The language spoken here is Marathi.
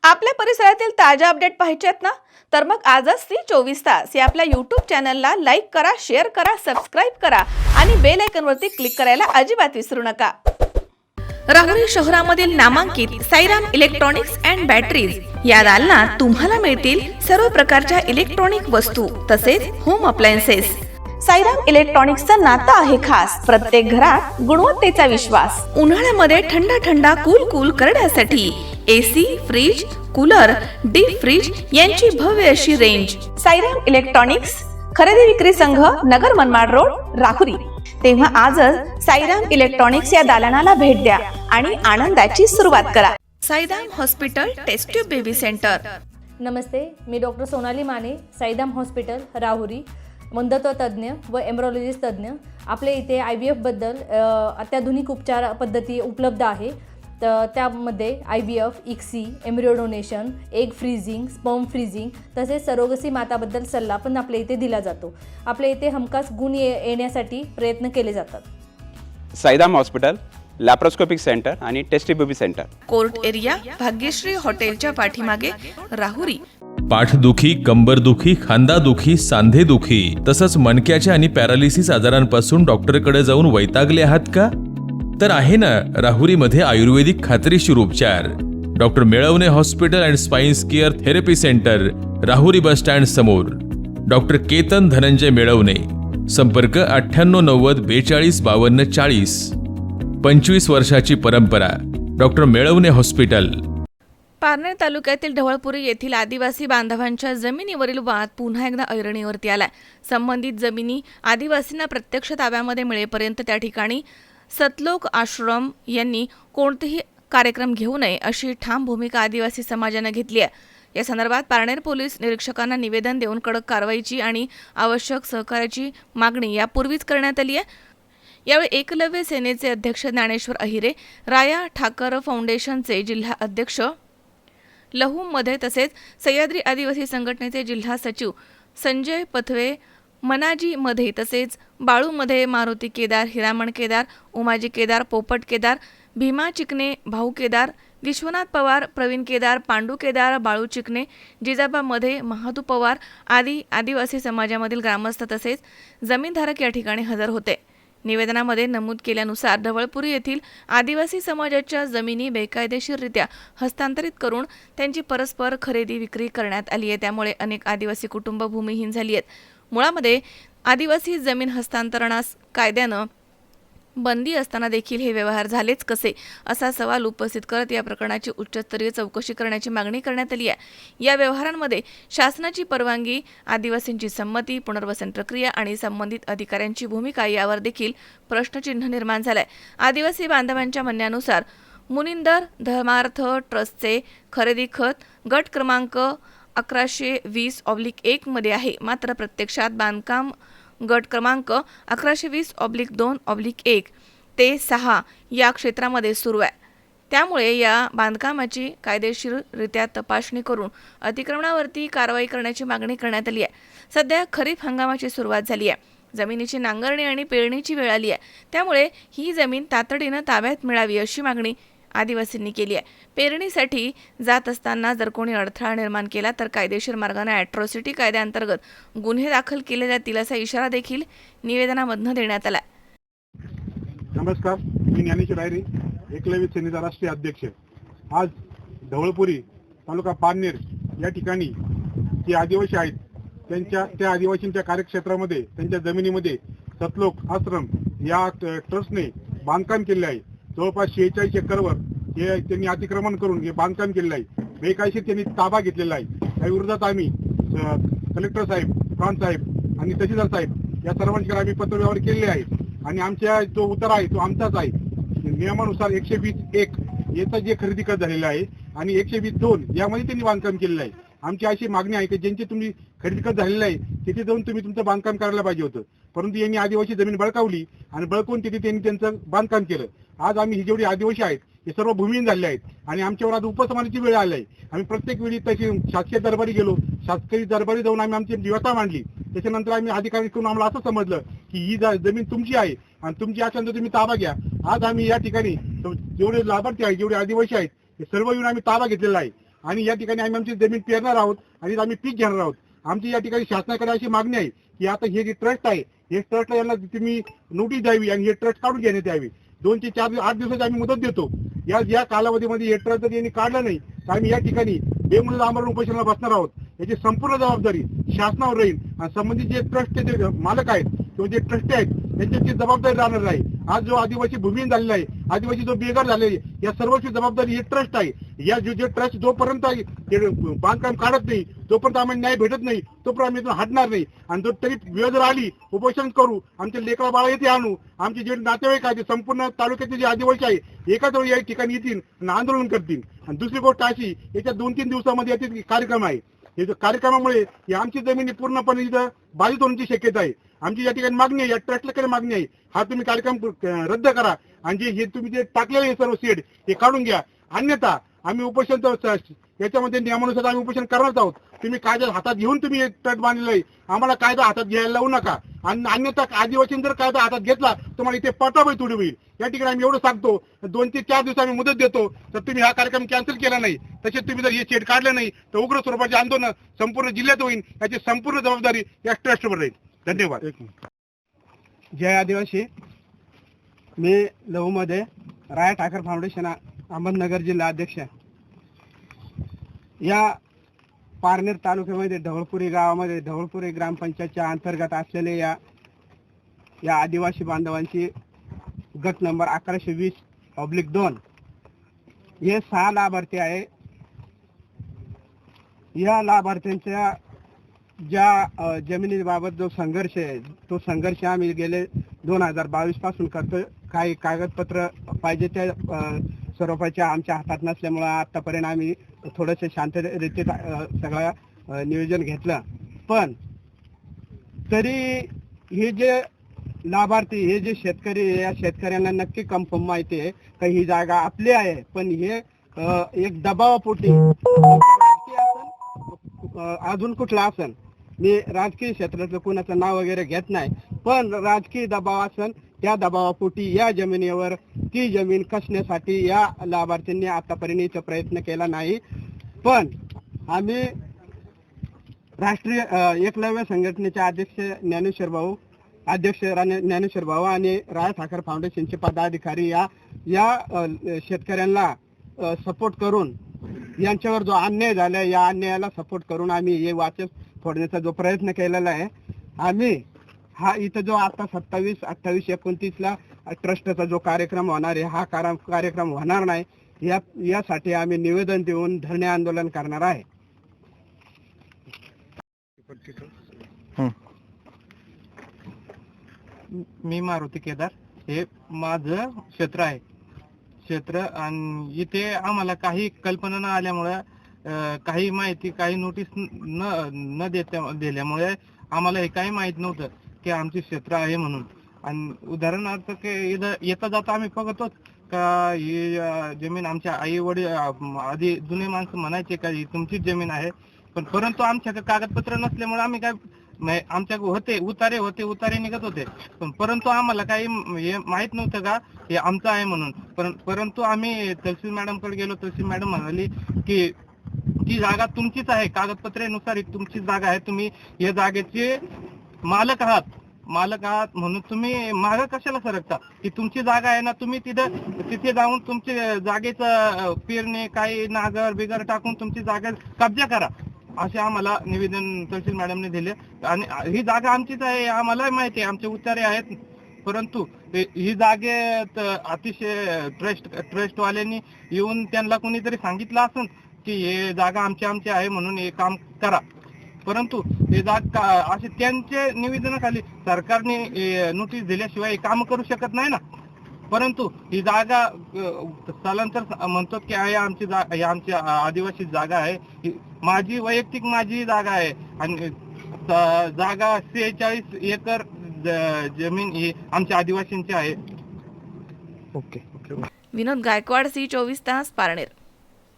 आपल्या परिसरातील ताज्या अपडेट पाहिजेत ना, तर मग आजच ती 24 तास या आपल्या YouTube चॅनलला लाईक करा, शेअर करा, सबस्क्राईब करा आणि बेल आयकॉनवरती क्लिक करायला अजिबात विसरू नका. राहुरी शहरामधील नामांकित साईराम इलेक्ट्रॉनिक्स अँड बॅटरीज या दालनात तुम्हाला मिळतील सर्व प्रकारच्या इलेक्ट्रॉनिक वस्तू तसेच होम अप्लायन्सेस. साईराम इलेक्ट्रॉनिक्सचं नातं आहे खास. प्रत्येक घरात गुणवत्तेचा विश्वास. उन्हाळ्यामध्ये थंड कूल करण्यासाठी AC, fridge, cooler, deep freeze यांची भव्य अशी रेंज. साईराम इलेक्ट्रॉनिक्स खरेदी विक्री संघ, नगर मनमाड रोड, राहुरी. तेव्हा आजच साईराम इलेक्ट्रॉनिक्स या दालनाला भेट द्या आणि आनंदाची सुरुवात करा. Sairam hospital test tube baby centre. नमस्ते, मी डॉक्टर सोनाली माने, साईराम हॉस्पिटल राहुरी, मंदत्व तज्ज्ञ व एम्ब्रॉलॉजिस्ट तज्ज्ञ. आपल्या इथे IVF बद्दल अत्याधुनिक उपचार पद्धती उपलब्ध आहे. तर त्यामध्ये IVF, ICSI, embryo donation, egg freezing, sperm freezing तसेच सरोगसी माताबद्दल सल्ला पण आपल्या इथे दिला जातो. आपल्या इथे हमखास गुण येण्यासाठी प्रयत्न केले जातात. साईराम हॉस्पिटल, लॅप्रोस्कोपिक सेंटर आणि test baby centre. Court area, Bhagyashree हॉटेलच्या पाठीमागे, राहुरी. पाठदुखी, कंबरदुखी, खांदादुखी, सांधेदुखी तसंच मणक्याच्या आणि पॅरालिसिस आजारांपासून डॉक्टरकडे जाऊन वैतागले आहात का? तर आहे ना राहुरीमध्ये आयुर्वेदिक खात्रीशीर उपचार. Doctor Melwane hospital and spines care therapy centre, Rahuri bus stand समोर. डॉक्टर केतन धनंजय मेळवणे. संपर्क 9890425240. 25 वर्षाची परंपरा. Doctor Melwane hospital. पारनेर तालुक्यातील ढवळपुरी येथील आदिवासी बांधवांच्या जमिनीवरील वाद पुन्हा एकदा ऐरणीवरती आलाय. संबंधित जमिनी आदिवासींना प्रत्यक्ष ताब्यामध्ये मिळेपर्यंत त्या ठिकाणी सतलोक आश्रम यांनी कोणतेही कार्यक्रम घेऊ नये अशी ठाम भूमिका आदिवासी समाजाने घेतली आहे. या संदर्भात पारनेर पोलीस निरीक्षकांना निवेदन देऊन कडक कारवाईची आणि आवश्यक सहकार्याची मागणी यापूर्वीच करण्यात आली आहे. यावेळी एकलव्य सेनेचे अध्यक्ष ज्ञानेश्वर अहिरे, राया ठाकर फाउंडेशनचे जिल्हा अध्यक्ष लहूमध्ये तसेच सह्याद्री आदिवासी संघटनेचे जिल्हा सचिव संजय पथवे, मनाजी मध्ये तसेच बाळूमध्ये मारुती केदार, हिरामण केदार, उमाजी केदार, पोपट केदार, भीमा चिकणे, भाऊ केदार, विश्वनाथ पवार, प्रवीण केदार, पांडू केदार, बाळू चिकणे, जिजाबा मध्ये, महादू पवार आदी आदिवासी समाजामधील ग्रामस्थ तसेच जमीनधारक या ठिकाणी हजर होते. निवेदनामध्ये नमूद केल्यानुसार ढवळपुरी येथील आदिवासी समाजाच्या जमिनी बेकायदेशीररित्या हस्तांतरित करून त्यांची परस्पर खरेदी विक्री करण्यात आली आहे. त्यामुळे अनेक आदिवासी कुटुंब भूमिहीन झाली आहेत. मुळामध्ये आदिवासी जमीन हस्तांतरणास कायद्यानं बंदी असताना देखील हे व्यवहार झालेच कसे असा सवाल उपस्थित करत या प्रकरणाची उच्चस्तरीय चौकशी करण्याची मागणी करण्यात आली आहे. या व्यवहारांमध्ये शासनाची परवानगी, आदिवासींची संमती, पुनर्वसन प्रक्रिया आणि संबंधित अधिकाऱ्यांची भूमिका यावर देखील प्रश्नचिन्ह निर्माण झालाय. आदिवासी बांधवांच्या म्हणण्यानुसार मुनिंदर धर्मार्थ ट्रस्टचे खरेदी खत गट क्रमांक 1120/1 मध्ये आहे. मात्र प्रत्यक्षात बांधकाम गट क्रमांक 1120/2/1 ते 6 या क्षेत्रामध्ये सुरू आहे. त्यामुळे या बांधकामाची कायदेशीररित्या तपासणी करून अतिक्रमणावरती कारवाई करण्याची मागणी करण्यात आली आहे. सध्या खरीप हंगामाची सुरुवात झाली आहे. जमिनीची नांगरणी आणि पेरणीची वेळ आली आहे. त्यामुळे ही जमीन तातडीनं ताब्यात मिळावी अशी मागणी आदिवासींनी केली आहे. पेरणीसाठी जात असताना जर कोणी अडथळा निर्माण केला तर कायदेशीर मार्गाने ॲट्रॉसिटी कायद्याअंतर्गत गुन्हे दाखल केले जातील असा इशारा देखील निवेदनामधून देण्यात आला. नमस्कार, मी ज्ञानेश्वर अहिरे, एकलव्य सेनेचा राष्ट्रीय अध्यक्ष. आज ढवळपुरी तालुका पारनेर या ठिकाणी जे आदिवासी आहेत त्या आदिवासींच्या कार्यक्षेत्रामध्ये त्यांच्या जमिनीमध्ये सतलोक आश्रम या ट्रस्टने बांधकाम केले आहे. जवळपास 46 एकरवर हे त्यांनी अतिक्रमण करून हे बांधकाम केलेलं आहे. बेकायदेशीर त्यांनी ताबा घेतलेला आहे. त्या विरोधात आम्ही कलेक्टर साहेब, प्रांत साहेब आणि तहसीलदार साहेब या सर्वांकडे आम्ही पत्रव्यवहार केलेले आहे आणि आमच्या जो उतारा आहे तो आमचाच आहे. नियमानुसार 120(1) याचा जे खरेदी खत झालेला आहे आणि 120(2) यामध्ये त्यांनी बांधकाम केलेलं आहे. आमची अशी मागणी आहे की ज्यांची तुम्ही खरेदी खत झालेलं आहे तिथे जाऊन तुम्ही तुमचं बांधकाम करायला पाहिजे होतं. परंतु यांनी आदिवासी जमीन बळकावली आणि बळकवून तिथे त्यांनी त्यांचं बांधकाम केलं. आज आम्ही ही जेवढी आदिवासी आहेत हे सर्व भूमिहीन झाले आहेत आणि आमच्यावर आज उपसमानाची वेळ आली आहे. आम्ही प्रत्येक वेळी तशी शासकीय दरबारी गेलो, शासकीय दरबारी जाऊन आम्ही आमची व्यथा मांडली. त्याच्यानंतर आम्ही अधिकाऱ्यांकडून आम्हाला असं समजलं की ही जमीन तुमची आहे आणि तुमची असल्यानंतर तुम्ही ताबा घ्या. आज आम्ही या ठिकाणी जेवढे लाभार्थी आहेत, जेवढे आदिवासी आहेत हे सर्व येऊन आम्ही ताबा घेतलेला आहे आणि या ठिकाणी आम्ही आमची जमीन पेरणार आहोत आणि आम्ही पीक घेणार आहोत. आमची या ठिकाणी शासनाकडे अशी मागणी आहे की आता हे जे ट्रस्ट आहे हे ट्रस्टला यांना तुम्ही नोटीस द्यावी आणि हे ट्रस्ट काढून घेण्यात यावी. 2 ते 4 8 दिवसाची आम्ही मुदत देतो. या कालावधीमध्ये हे ट्रस्ट जर यांनी काढलं नाही तर आम्ही या ठिकाणी बेमुदत आमरण उपोषणाला बसणार आहोत. याची संपूर्ण जबाबदारी शासनावर राहील आणि संबंधित जे ट्रस्टचे जे मालक आहेत किंवा जे ट्रस्टी आहेत त्यांची जबाबदारी राहणार नाही. आज जो आदिवासी भूमिहीन झालेला आहे, आदिवासी जो बेघर झालेला आहे, या सर्वची जबाबदारी हे ट्रस्ट आहे. या जे ट्रस्ट जोपर्यंत ते बांधकाम काढत नाही तोपर्यंत आम्हाला न्याय भेटत नाही तोपर्यंत आम्ही इथून हटणार नाही. आणि जो तरी वेळ जर आली उपोषण करू, आमचे लेकरा बाळा येथे आणू, आमचे जे नातेवाईक आहे ते संपूर्ण तालुक्याचे जे आदिवासी आहे एकाच वेळी या ठिकाणी येतील आणि आंदोलन करतील. आणि दुसरी गोष्ट अशी याच्या 2-3 दिवसामध्ये याचे कार्यक्रम आहे. हे कार्यक्रमामुळे आमची जमिनी पूर्णपणे इथं बाधित होण्याची शक्यता आहे. आमची या ठिकाणी मागणी आहे, या ट्रस्टकडे मागणी आहे, हा तुम्ही कार्यक्रम रद्द करा आणि जे तुम्ही जे टाकलेले सर्व शेड हे काढून घ्या. अन्यथा आम्ही उपोषण याच्यामध्ये नियमानुसार आम्ही उपोषण करणार आहोत. तुम्ही कायदा हातात घेऊन तुम्ही एक तट बांधलेला आहे, आम्हाला कायदा हातात घ्यायला लावू नका. आणि अन्यथा आदिवासींनी जर कायदा हातात घेतला तुम्हाला इथे पटाबळी तुडी होईल. या ठिकाणी आम्ही एवढं सांगतो, 2 ते 4 दिवस आम्ही मुदत देतो. तर तुम्ही हा कार्यक्रम कॅन्सल केला नाही, तसेच तुम्ही जर हे शेड काढलं नाही तर उग्र स्वरूपाचे आंदोलन संपूर्ण जिल्ह्यात होईल. याची संपूर्ण जबाबदारी या ट्रस्टवर राहील. धन्यवाद. जय आदिवासी. मी लहूमध्ये राया ठाकर फाउंडेशन अहमदनगर जिल्हा अध्यक्ष. या पारनेर तालुक्यामध्ये ढवळपुरी गावामध्ये ढवळपुरी ग्रामपंचायतच्या अंतर्गत असलेले या आदिवासी बांधवांची गट नंबर 1120/2 हे 6 लाभार्थी आहे. या लाभार्थ्यांच्या ज्या जमिनीबाबत जो संघर्ष आहे तो संघर्ष आम्ही गेले 2022 पासून करतो. काही कागदपत्र पाहिजे त्या स्वरूपाचे आमच्या हातात नसल्यामुळं आतापर्यंत आम्ही थोडंसं शांततेत सगळं नियोजन घेतलं. पण तरी हे जे लाभार्थी हे जे शेतकरी या शेतकऱ्यांना नक्की कन्फर्म माहिती आहे का ही जागा आपली आहे, पण हे एक दबावापोटी अजून कुठला असन, मी राजकीय क्षेत्रातलं कोणाचं नाव वगैरे घेत नाही, पण राजकीय दबाव असन त्या दबावापोटी या जमिनीवर ती जमीन कसण्यासाठी या लाभार्थ्यांनी आतापर्यंत प्रयत्न केला नाही. पण आम्ही राष्ट्रीय एकलव्य संघटनेचे अध्यक्ष ज्ञानेश्वर भाऊ आणि राया ठाकर फाउंडेशनचे पदाधिकारी या शेतकऱ्यांना सपोर्ट करून यांच्यावर जो अन्याय झाला या अन्यायाला सपोर्ट करून आम्ही हे वाचक फोडण्याचा जो प्रयत्न केलेला आहे. आम्ही हा इथं जो आता 27, 28, 29ला ट्रस्टचा जो कार्यक्रम होणार आहे हा कार्यक्रम होणार नाही. यासाठी आम्ही निवेदन देऊन धरणे आंदोलन करणार आहे. मी मारुती केदार, हे माझं क्षेत्र आहे. आणि इथे आम्हाला काही कल्पना न आल्यामुळे काही माहिती काही नोटीस न दिल्यामुळे आम्हाला हे काही माहित नव्हतं की आमचे क्षेत्र आहे म्हणून. आणि उदाहरणार्थ की येता जाता आम्ही बघतो का ही जमीन आमच्या आई वडील आधी जुने माणसं म्हणायचे का ही तुमचीच जमीन आहे, पण परंतु आमच्याकडे कागदपत्र नसल्यामुळे आम्ही काय आमच्या उतारे निघत होते, पण परंतु आम्हाला काही हे माहित नव्हतं का हे आमचं आहे म्हणून. परंतु आम्ही तहसील मॅडम कडे गेलो. तहसील मॅडम म्हणाली की ती जागा तुमचीच आहे, कागदपत्रानुसार तुमची जागा आहे, तुम्ही या जागेचे मालक आहात म्हणून तुम्ही मागं कशाला सरकता, की तुमची जागा आहे ना, तुम्ही तिथे जाऊन तुमची जागेचं पेरणे काही नागर बिगर टाकून तुमची जागा कब्जा करा असे आम्हाला निवेदन तहसील मॅडमने दिले. आणि ही जागा आमचीच आहे आम्हाला माहिती आहे, आमचे उतारे आहेत. परंतु ही जागेत अतिशय ट्रस्टवाल्यांनी येऊन त्यांना कोणीतरी सांगितलं असेल की हे जागा आमची आहे म्हणून हे काम करा. परंतु हे जागा असे त्यांचे निवेदनाखाली सरकारने नोटीस दिल्याशिवाय काम करू शकत नाही ना. परंतु ही जागा स्थलांतर म्हणतात की आमची आदिवासी जागा आहे, माझी वैयक्तिक जागा आहे. आणि जागा 46 एकर जमीन ही आमच्या आदिवासींची आहे. विनोद गायकवाड, C24 तास, पारनेर.